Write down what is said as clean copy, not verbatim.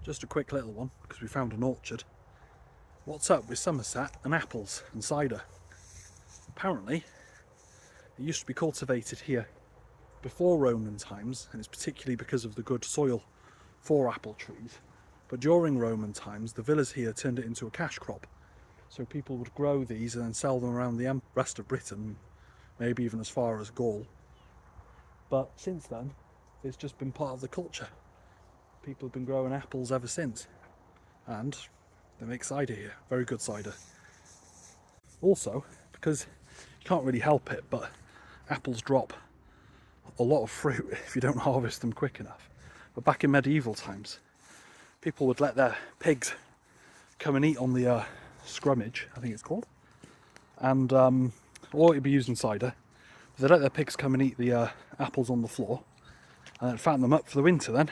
Just a quick little one, because we found an orchard. What's up with Somerset and apples and cider? Apparently, it used to be cultivated here before Roman times, and it's particularly because of the good soil for apple trees. But during Roman times, the villas here turned it into a cash crop. So people would grow these and then sell them around the rest of Britain, maybe even as far as Gaul. But since then, it's just been part of the culture. People have been growing apples ever since, and they make cider here, very good cider. Also, because you can't really help it, but apples drop a lot of fruit if you don't harvest them quick enough. But back in medieval times, people would let their pigs come and eat on the scrummage, I think it's called, and or it'd be used in cider. They let their pigs come and eat the apples on the floor, and then fatten them up for the winter then,